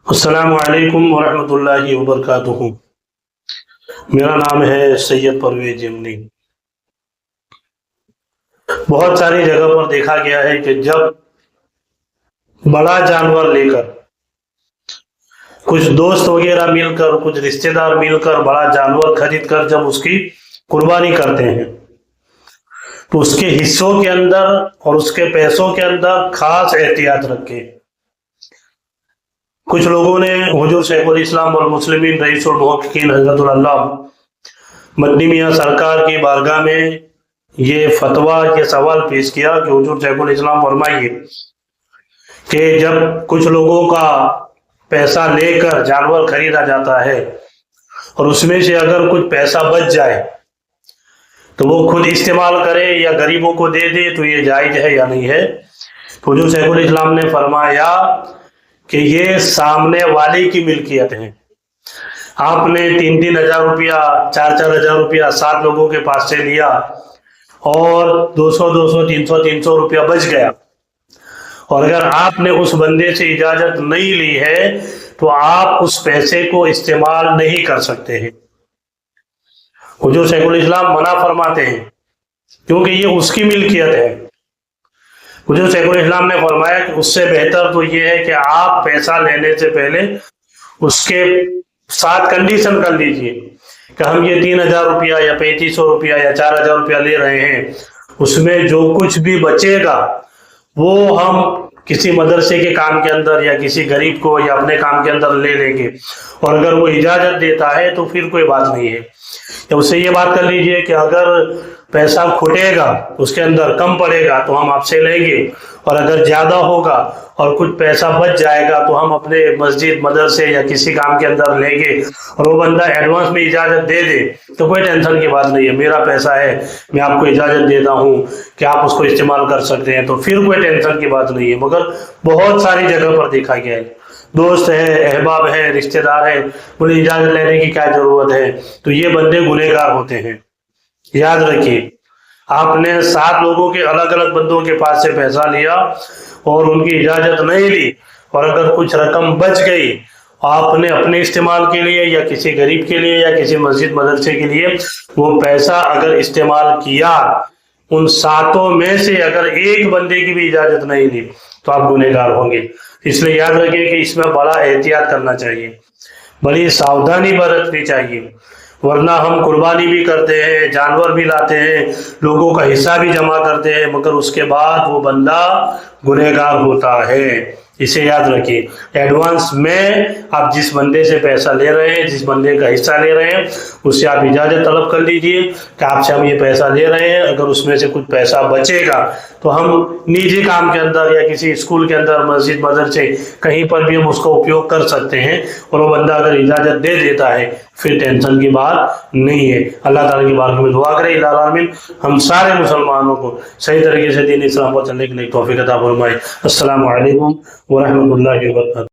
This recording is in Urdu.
السلام علیکم ورحمۃ اللہ وبرکاتہ۔ میرا نام ہے سید پرویز جمنی۔ بہت ساری جگہ پر دیکھا گیا ہے کہ جب بڑا جانور لے کر کچھ دوست وغیرہ مل کر کچھ رشتہ دار مل کر بڑا جانور خرید کر جب اس کی قربانی کرتے ہیں تو اس کے حصوں کے اندر اور اس کے پیسوں کے اندر خاص احتیاط رکھیں۔ کچھ لوگوں نے حضور شیخ الاسلام والمسلمین رئیس المحققین حضرت اللہ مدنی میاں سرکار کی بارگاہ میں یہ فتویٰ یہ سوال پیش کیا کہ حضور شیخ الاسلام فرمائیے کہ جب کچھ لوگوں کا پیسہ لے کر جانور خریدا جاتا ہے اور اس میں سے اگر کچھ پیسہ بچ جائے تو وہ خود استعمال کرے یا غریبوں کو دے دے تو یہ جائز ہے یا نہیں ہے؟ تو حضور شیخ الاسلام نے فرمایا کہ یہ سامنے والے کی ملکیت ہے۔ آپ نے 3-3 ہزار روپیہ 4-4 ہزار روپیہ 7 لوگوں کے پاس سے لیا اور 200 300 روپیہ بچ گیا، اور اگر آپ نے اس بندے سے اجازت نہیں لی ہے تو آپ اس پیسے کو استعمال نہیں کر سکتے ہیں۔ حضور شیخ الاسلام منع فرماتے ہیں کیونکہ یہ اس کی ملکیت ہے۔ حضور شیخ الاسلام نے فرمایا کہ اس سے بہتر تو یہ ہے کہ آپ پیسہ لینے سے پہلے اس کے ساتھ کنڈیشن کر لیجئے کہ ہم یہ 3,000 روپیہ یا 3,500 روپیہ یا 4,000 روپیہ لے رہے ہیں، اس میں جو کچھ بھی بچے گا وہ ہم کسی مدرسے کے کام کے اندر یا کسی غریب کو یا اپنے کام کے اندر لے لیں گے، اور اگر وہ اجازت دیتا ہے تو پھر کوئی بات نہیں ہے۔ یا اس سے یہ بات کر لیجئے کہ اگر پیسہ کھٹے گا اس کے اندر کم پڑے گا تو ہم آپ سے لیں گے، اور اگر زیادہ ہوگا اور کچھ پیسہ بچ جائے گا تو ہم اپنے مسجد مدرسے یا کسی کام کے اندر لیں گے، اور وہ بندہ ایڈوانس میں اجازت دے دے تو کوئی ٹینشن کی بات نہیں ہے، میرا پیسہ ہے میں آپ کو اجازت دیتا ہوں کہ آپ اس کو استعمال کر سکتے ہیں، تو پھر کوئی ٹینشن کی بات نہیں ہے۔ مگر بہت ساری جگہ پر دیکھا گیا ہے دوست ہے، احباب ہے، رشتہ دار ہے، انہیں اجازت لینے کی کیا ضرورت ہے، تو یہ بندے گنہگار ہوتے ہیں۔ یاد رکھیے، آپ نے 7 لوگوں کے الگ الگ بندوں کے پاس سے پیسہ لیا اور ان کی اجازت نہیں لی، اور اگر کچھ رقم بچ گئی آپ نے اپنے استعمال کے لیے یا کسی غریب کے لیے یا کسی مسجد مدرسے کے لیے وہ پیسہ اگر استعمال کیا، ان 7 میں سے اگر ایک بندے کی بھی اجازت نہیں لی تو آپ گنہگار ہوں گے۔ اس لیے یاد رکھیے کہ اس میں بڑا احتیاط کرنا چاہیے، بڑی ساودھانی برتنی چاہیے، ورنہ ہم قربانی بھی کرتے ہیں، جانور بھی لاتے ہیں، لوگوں کا حصہ بھی جمع کرتے ہیں، مگر اس کے بعد وہ بندہ گنہگار ہوتا ہے۔ اسے یاد رکھیے، ایڈوانس میں آپ جس بندے سے پیسہ لے رہے ہیں، جس بندے کا حصہ لے رہے ہیں، اس سے آپ اجازت طلب کر لیجئے کہ آپ سے ہم یہ پیسہ لے رہے ہیں، اگر اس میں سے کچھ پیسہ بچے گا تو ہم نجی کام کے اندر یا کسی اسکول کے اندر مسجد مدرسے کہیں پر بھی ہم اس کو اپیوگ کر سکتے ہیں، اور وہ بندہ اگر اجازت دے دیتا ہے پھر ٹینشن کی بات نہیں ہے۔ اللہ تعالیٰ کی بارگاہ میں دعا کریں الہ العالمین ہم سارے مسلمانوں کو صحیح طریقے سے دین اسلام پر چلنے کی توفیق عطا فرمائے۔ السلام علیکم ورحمۃ اللہ وبرکاتہ۔